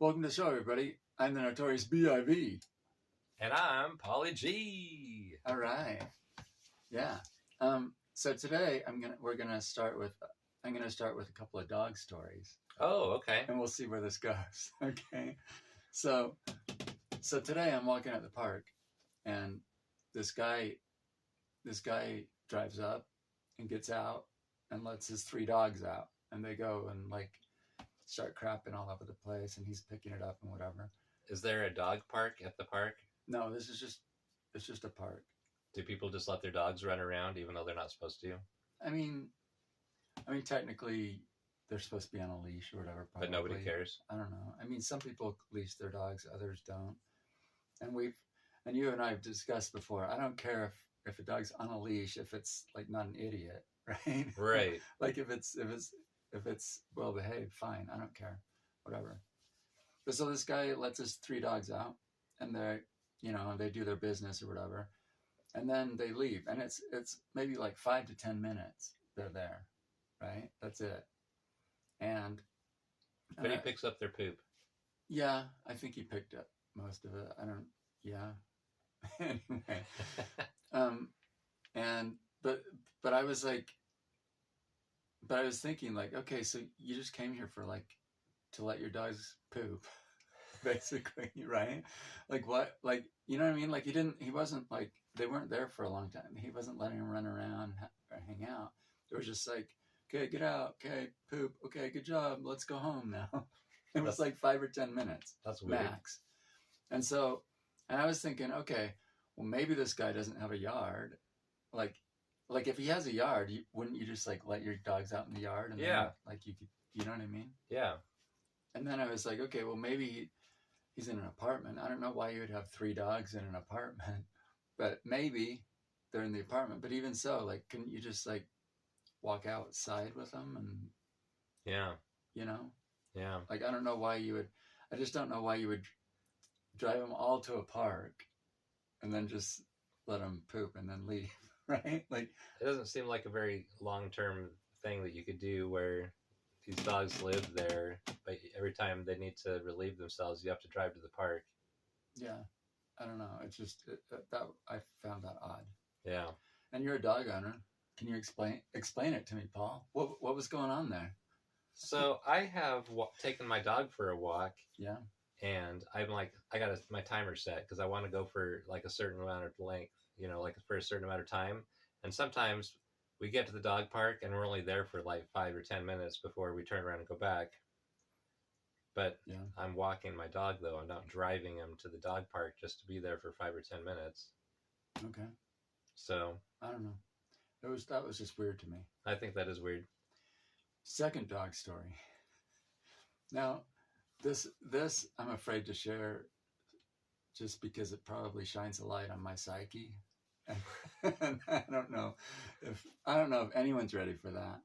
Welcome to the show, everybody. I'm the Notorious B.I.V. And I'm Polly G. All right. Yeah. So today I'm gonna start with a couple of dog stories. Oh, okay. And we'll see where this goes. Okay. So today I'm walking at the park, and this guy drives up and gets out and lets his 3 dogs out, and they go and start crapping all over the place, and he's picking it up and whatever. Is there a dog park at the park? No, it's just a park. Do people just let their dogs run around even though they're not supposed to? I mean, technically they're supposed to be on a leash or whatever. Probably. But nobody cares. I don't know. I mean, some people leash their dogs, others don't. And you and I have discussed before. I don't care if a dog's on a leash if it's not an idiot, right? Right. If it's well behaved, fine. I don't care, whatever. But so this guy lets his 3 dogs out, and they do their business or whatever, and then they leave, and it's maybe 5 to 10 minutes they're there, right? That's it. But he picks up their poop. Yeah, I think he picked up most of it. I don't. Yeah. Anyway, but I was thinking okay, so you just came here for to let your dogs poop, basically, right? What? You know what I mean? He wasn't they weren't there for a long time. He wasn't letting them run around or hang out. It was just okay, get out, okay, poop, okay, good job, let's go home now. It was 5 or 10 minutes. That's weird. Max. And I was thinking, okay, well, maybe this guy doesn't have a yard. If he has a yard, wouldn't you just let your dogs out in the yard? And yeah. Then, you could, you know what I mean? Yeah. And then I was okay, well, maybe he's in an apartment. I don't know why you would have 3 dogs in an apartment, but maybe they're in the apartment. But even so, couldn't you just walk outside with them and, yeah, you know? Yeah. I don't know why you would, I just don't know why you would drive them all to a park and then just let them poop and then leave, right? It doesn't seem like a very long-term thing that you could do where these dogs live there, but every time they need to relieve themselves, you have to drive to the park. Yeah. I don't know. It's just, that I found that odd. Yeah. And you're a dog owner. Can you explain it to me, Paul? What was going on there? So I have taken my dog for a walk. Yeah. And I'm I got my timer set because I want to go for a certain amount of length, for a certain amount of time. And sometimes we get to the dog park and we're only there for 5 or 10 minutes before we turn around and go back. But yeah. I'm walking my dog, though. I'm not driving him to the dog park just to be there for 5 or 10 minutes. Okay. So I don't know. That was just weird to me. I think that is weird. Second dog story. Now, this I'm afraid to share just because it probably shines a light on my psyche. And I don't know if anyone's ready for that.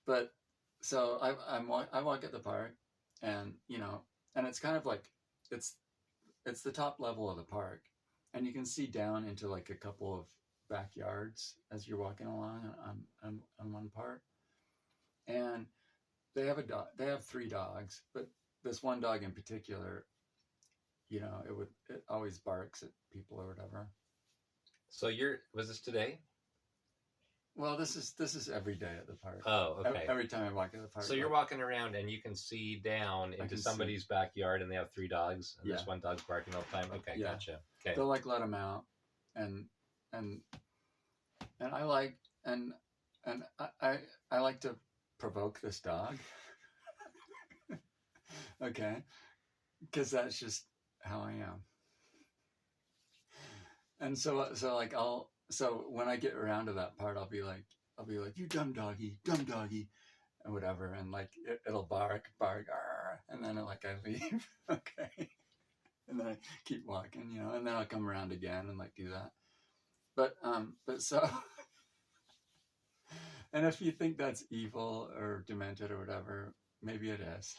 But so I walk at the park, and and it's kind of it's the top level of the park, and you can see down into a couple of backyards as you're walking along on one part. And they have they have 3 dogs, but this one dog in particular, it always barks at people or whatever. So was this today? Well, this is every day at the park. Oh, okay. Every time I walk at the park. So you're walking around and you can see down into somebody's backyard, and they have 3 dogs, and this one dog's barking all the time. Okay, yeah. Gotcha. Okay. They'll let them out, and I I like to provoke this dog. Okay, because that's just how I am. And so when I get around to that part, I'll be like, you dumb doggy, and whatever, and it'll bark, and then I leave. Okay, and then I keep walking, and then I'll come around again and do that. But so, and if you think that's evil or demented or whatever, maybe it is.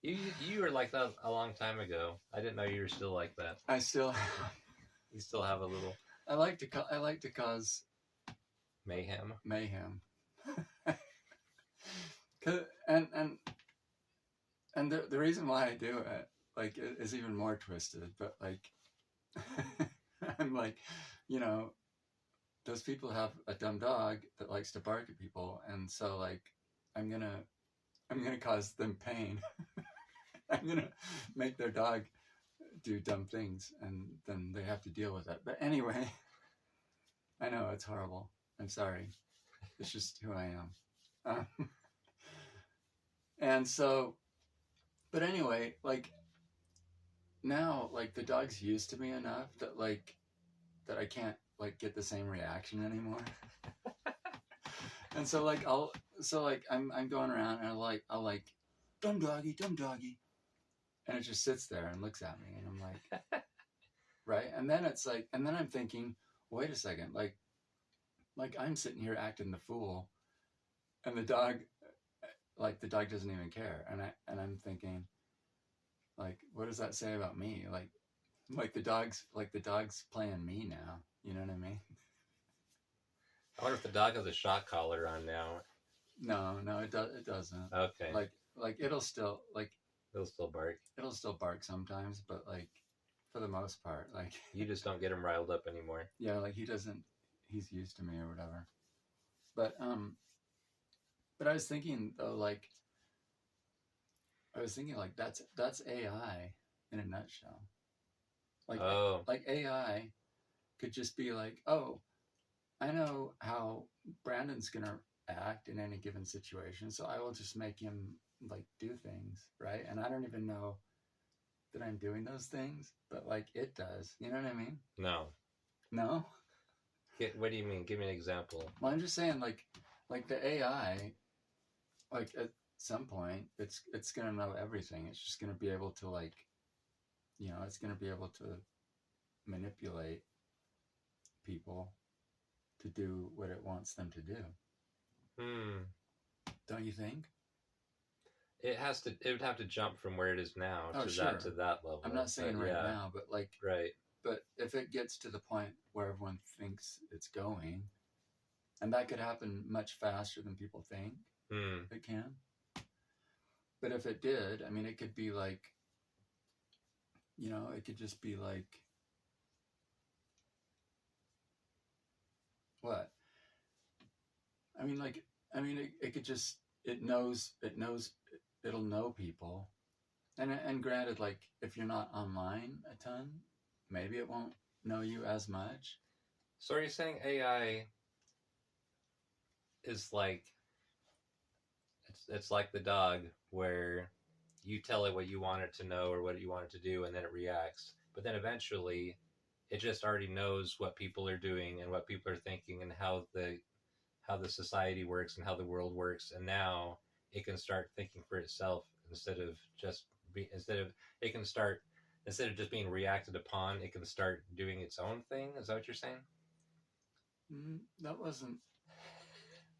You were like that a long time ago. I didn't know you were still like that. I still. You still have a little. I like to cause mayhem. And the reason why I do it, like, is even more twisted. But like, I'm like, you know, those people have a dumb dog that likes to bark at people, and so like, I'm gonna I'm gonna cause them pain. I'm gonna make their dog do dumb things, and then they have to deal with it. But anyway, I know it's horrible. I'm sorry. It's just who I am. And so, but anyway, like now, like the dog's used to me enough that like that I can't like get the same reaction anymore. And so like I'm going around and I'll like dumb doggy, and it just sits there and looks at me, and I'm like, right, and then it's like, and then I'm thinking, wait a second, like I'm sitting here acting the fool, and the dog doesn't even care, and I'm thinking, like, what does that say about me? Like the dog's playing me now. You know what I mean? I wonder if the dog has a shock collar on now. No, it doesn't. Okay. Like it'll still bark. It'll still bark sometimes, but like for the most part, like you just don't get him riled up anymore. Yeah, like he's used to me or whatever. But I was thinking though, like that's AI in a nutshell. Like AI could just be like, oh, I know how Brandon's gonna act in any given situation, so I will just make him like do things, right? And I don't even know that I'm doing those things, but like it does. You know what I mean? No. What do you mean? Give me an example. Well, I'm just saying, like the AI, like at some point, it's gonna know everything. It's just gonna be able to like, it's gonna be able to manipulate people to do what it wants them to do. Don't you think? It would have to jump from where it is now to that level. I'm not saying now, but like, right. But if it gets to the point where everyone thinks it's going, and that could happen much faster than people think it can. But if it did, I mean, it could be like, it could just be like, what? I mean, it could just, it'll know people. And granted, like, if you're not online a ton, maybe it won't know you as much. So are you saying AI is like, it's like the dog where you tell it what you want it to know or what you want it to do, and then it reacts. But then eventually it just already knows what people are doing and what people are thinking and how the society works and how the world works. And now it can start thinking for itself instead of just being reacted upon. It can start doing its own thing. Is that what you're saying? That wasn't.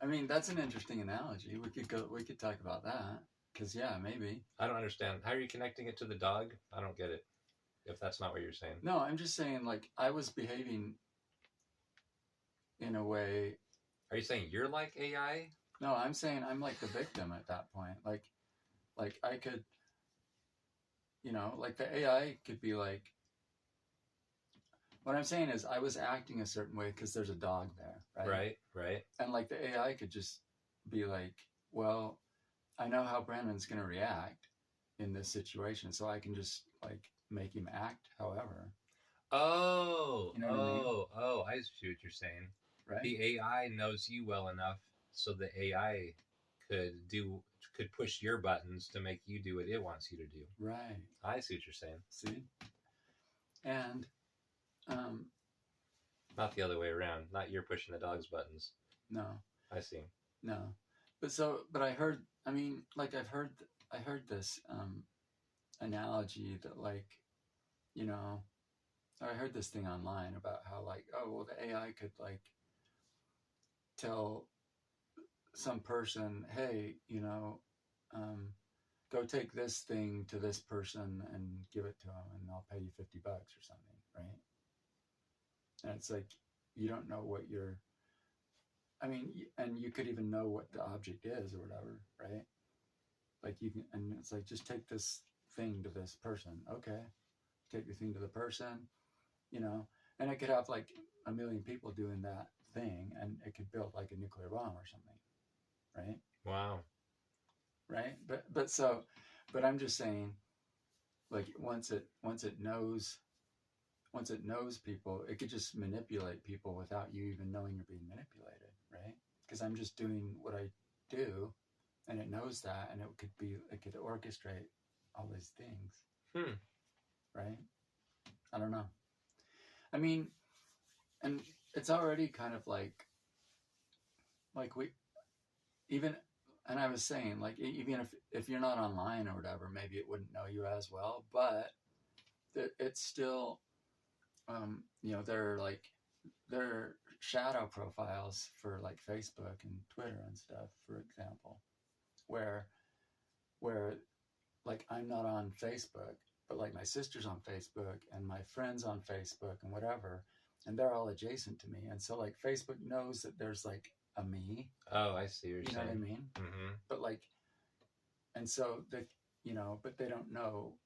I mean, that's an interesting analogy. We could talk about that. Because, yeah, maybe. I don't understand. How are you connecting it to the dog? I don't get it. If that's not what you're saying. No, I'm just saying, like, I was behaving in a way. Are you saying you're like AI? No, I'm saying I'm like the victim at that point. Like I could, like the AI could be like, what I'm saying is I was acting a certain way because there's a dog there, right? Right. And like the AI could just be like, well, I know how Brandon's going to react in this situation, so I can just like make him act however. Oh, you know what I mean? I see what you're saying. Right. The AI knows you well enough so the AI could push your buttons to make you do what it wants you to do. Right. I see what you're saying. See? And not the other way around. Not you're pushing the dog's buttons. No. I see. No. But I heard, I mean, like I heard this analogy that like, I heard this thing online about how like, oh, well, the AI could like tell some person, hey, go take this thing to this person and give it to them and I'll pay you $50 or something, right? And it's like, you don't know and you could even know what the object is or whatever, right? like you can, and it's like, just take this thing to this person. Okay, take the thing to the person, you know, and it could have like a million people doing that thing, and it could build like a nuclear bomb or something, right? Wow. Right. But I'm just saying, like, once it knows, people, it could just manipulate people without you even knowing you're being manipulated, right? Because I'm just doing what I do, and it knows that, and it could orchestrate all these things, right? I don't know. I mean, and it's already kind of like we even, and I was saying, like, even if you're not online or whatever, maybe it wouldn't know you as well, but it's still, you know, there are shadow profiles for like Facebook and Twitter and stuff, for example, where like I'm not on Facebook, but like my sister's on Facebook and my friends on Facebook and whatever, and they're all adjacent to me, and so like Facebook knows that there's like a me. Oh, I see what you're You know saying. what I mean? Mm-hmm. But like, and so they, you know, but they don't know.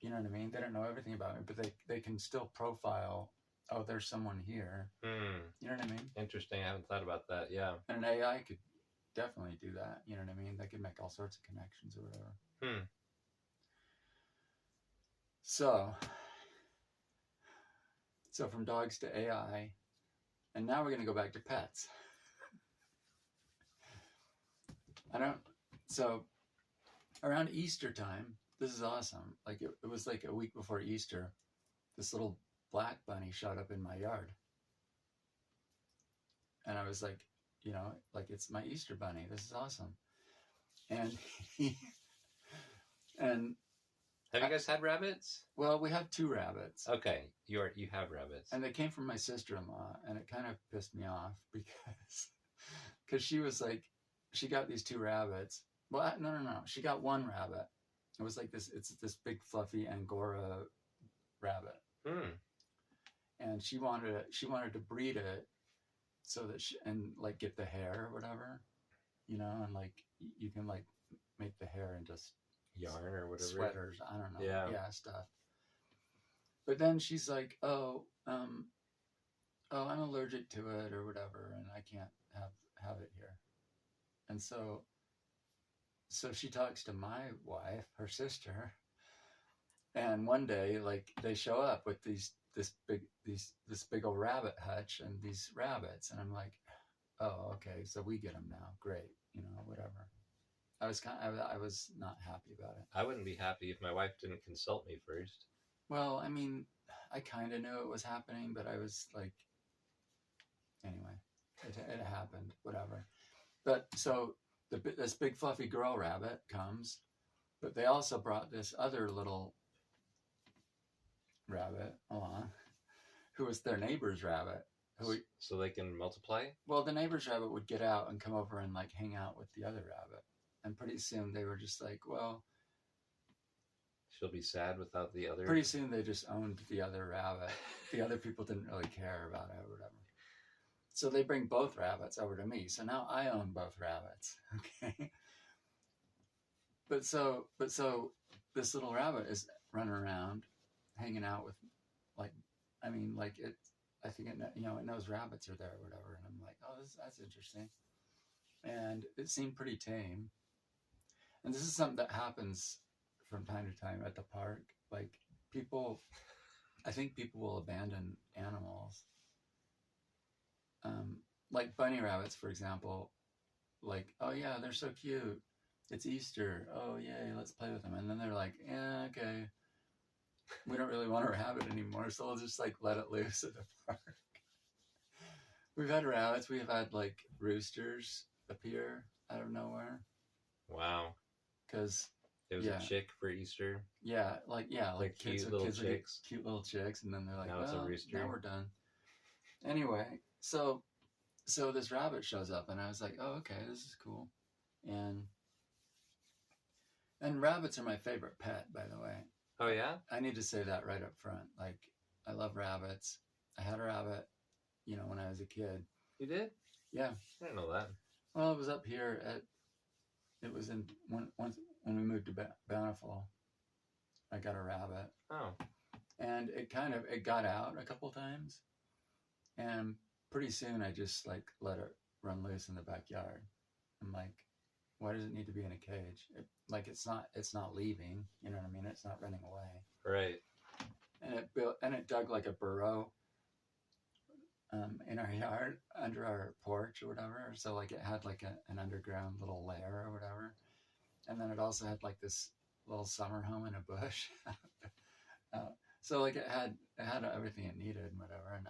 You know what I mean? They don't know everything about me, but they can still profile. Oh, there's someone here. You know what I mean? Interesting. I haven't thought about that. Yeah. And an AI could definitely do that. You know what I mean? They could make all sorts of connections or whatever. So from dogs to AI, and now we're going to go back to pets. So around Easter time, this is awesome. Like it was like a week before Easter, this little black bunny showed up in my yard. And I was like, you know, like, it's my Easter bunny. This is awesome. And and have you guys had rabbits? Well, we have 2 rabbits. Okay, you have rabbits. And they came from my sister-in-law, and it kind of pissed me off because she was like, she got these 2 rabbits. Well, no. She got 1 rabbit. It was like this. It's this big fluffy Angora rabbit. And she wanted to breed it so that and like get the hair or whatever, you know, and like you can like make the hair into yarn or whatever, sweaters. I don't know. Yeah, stuff. But then she's like, oh, I'm allergic to it or whatever, and I can't have it here. And so she talks to my wife, her sister, and one day, like, they show up with this big old rabbit hutch and these rabbits, and I'm like, oh, okay, so we get them now, great, you know, whatever. I was not happy about it. I wouldn't be happy if my wife didn't consult me first. Well, I mean, I kind of knew it was happening, but I was like, anyway, it happened, whatever. But so this big fluffy girl rabbit comes, but they also brought this other little rabbit along, who was their neighbor's rabbit. So they can multiply? Well, the neighbor's rabbit would get out and come over and like hang out with the other rabbit. And pretty soon they were just like, well, she'll be sad without the other. Pretty soon they just owned the other rabbit. The other people didn't really care about it or whatever. So they bring both rabbits over to me. So now I own both rabbits. Okay. But so this little rabbit is running around, hanging out with, like, I mean, like, I think it, you know, it knows rabbits are there or whatever. And I'm like, oh, that's interesting. And it seemed pretty tame. And this is something that happens from time to time at the park. Like, I think people will abandon animals. Like bunny rabbits, for example. Like, oh yeah, they're so cute. It's Easter. Oh yay, let's play with them. And then they're like, yeah, okay. We don't really want a rabbit anymore, so we'll just like let it loose at the park. We've had rabbits. We've had like roosters appear out of nowhere. Wow. Because it was a chick for Easter. Yeah, like kids, cute little chicks. Cute little chicks, and then they're like, now it's a rooster. Now we're done. Anyway, so this rabbit shows up, and I was like, oh, okay, this is cool. And rabbits are my favorite pet, by the way. Oh yeah? I need to say that right up front. Like, I love rabbits. I had a rabbit, you know, when I was a kid. You did? Yeah. I didn't know that. Well, it was up here it was in once when we moved to Bountiful. I got a rabbit, Oh, and it got out a couple times, and pretty soon I just like let it run loose in the backyard. I'm like, why does it need to be in a cage? It's not leaving. You know what I mean? It's not running away. right. And it dug like a burrow in our yard under our porch or whatever. So like it had like an underground little lair or whatever. And then it also had like this little summer home in a bush. So like it had everything it needed and whatever. And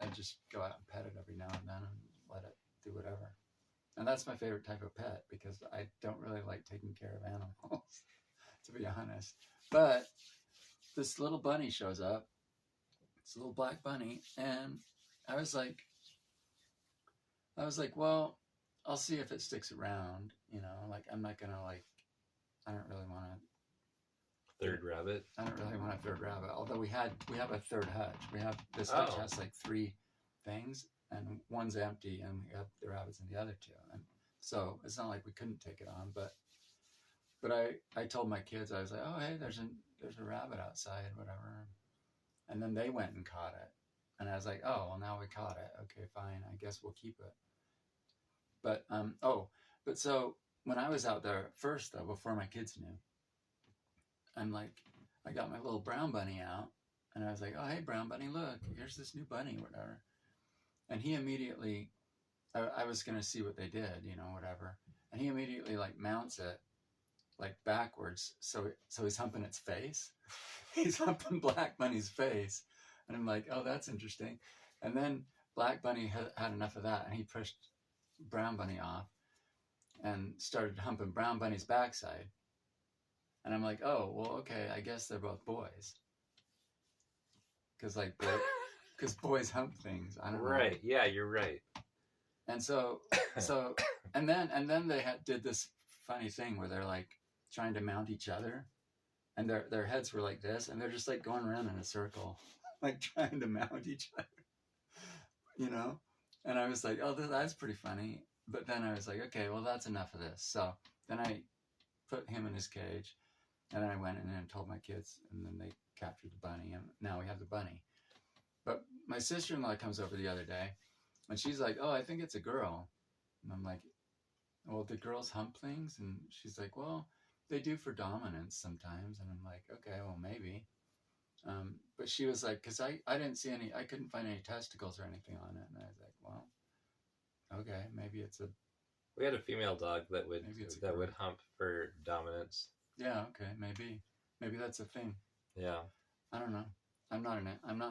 I'd just go out and pet it every now and then and let it do whatever. And that's my favorite type of pet because I don't really like taking care of animals, to be honest. But this little bunny shows up. It's a little black bunny, and I was like, well, I'll see if it sticks around. You know, like I'm not gonna like, I don't really want to. Third rabbit. I don't really want a third rabbit. Although we have a third hutch. This hutch has like 3 things, and one's empty, and we have the rabbits in the other 2. And so it's not like we couldn't take it on, but I told my kids, I was like, oh hey, there's a rabbit outside, whatever. And then they went and caught it. And I was like, oh, well, now we caught it. Okay, fine. I guess we'll keep it. But, but so when I was out there first, though, before my kids knew, I'm like, I got my little brown bunny out. And I was like, oh, hey, brown bunny, look, here's this new bunny, whatever. And he immediately, I was going to see what they did, you know, whatever. And he immediately, like, mounts it, like, backwards. So he's humping its face. He's humping Black Bunny's face. And I'm like, oh, that's interesting. And then Black Bunny had enough of that, and he pushed Brown Bunny off and started humping Brown Bunny's backside. And I'm like, oh, well, okay, I guess they're both boys. Because, like, boys hump things. I don't know. Right. Yeah, you're right. And so, and then they did this funny thing where they're, like, trying to mount each other. And their heads were like this, and they're just, like, going around in a circle, like, trying to mount each other. You know? And I was like, oh, that's pretty funny. But then I was like, okay, well, that's enough of this. So then I put him in his cage, and then I went in and told my kids, and then they captured the bunny, and now we have the bunny. But my sister-in-law comes over the other day, and she's like, oh, I think it's a girl. And I'm like, well, do girls hump things? And she's like, well, they do for dominance sometimes. And I'm like, okay, well, maybe. But she was like, because I didn't see any, I couldn't find any testicles or anything on it. And I was like, well, okay, maybe it's a... We had a female dog that would hump for dominance. Yeah, okay, maybe that's a thing. Yeah. I don't know. I'm not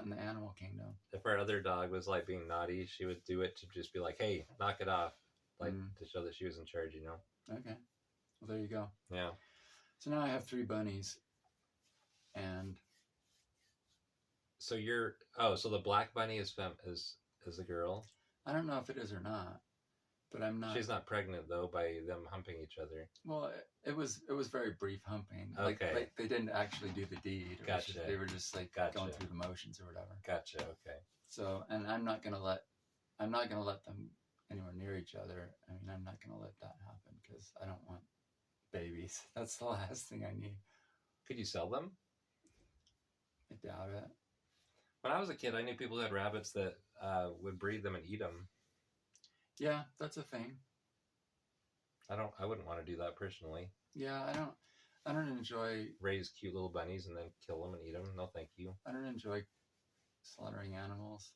in the animal kingdom. If our other dog was like being naughty, she would do it to just be like, hey, knock it off. Like to show that she was in charge, you know? Okay. Well, there you go. Yeah. So now I have 3 bunnies. And... So so the black bunny is a girl? I don't know if it is or not. But I'm not... She's not pregnant, though, by them humping each other. Well, it was very brief humping. Okay. Like they didn't actually do the deed. Gotcha. They were just like going through the motions or whatever. Gotcha. Okay. So, and I'm not gonna let them anywhere near each other. I mean, I'm not gonna let that happen because I don't want babies. That's the last thing I need. Could you sell them? I doubt it. When I was a kid, I knew people who had rabbits that would breed them and eat them. Yeah, that's a thing. I wouldn't want to do that personally. Yeah, I don't enjoy... Raise cute little bunnies and then kill them and eat them. No, thank you. I don't enjoy slaughtering animals.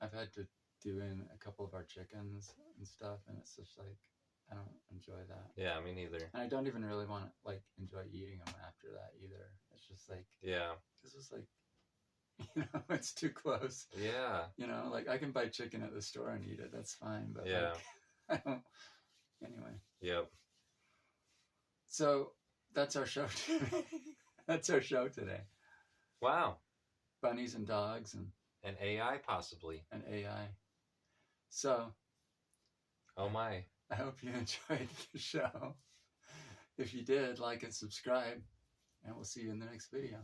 I've had to do in a couple of our chickens and stuff, and it's just like, I don't enjoy that. Yeah, me neither. And I don't even really want to, like, enjoy eating them after that either. It's just like... Yeah. This is like... You know, it's too close. Yeah. You know, like I can buy chicken at the store and eat it. That's fine. But yeah, like, I don't. Anyway. Yep. So that's our show today. That's our show today. Wow. Bunnies and dogs and AI possibly. And AI. So. Oh my. I hope you enjoyed the show. If you did, like and subscribe, and we'll see you in the next video.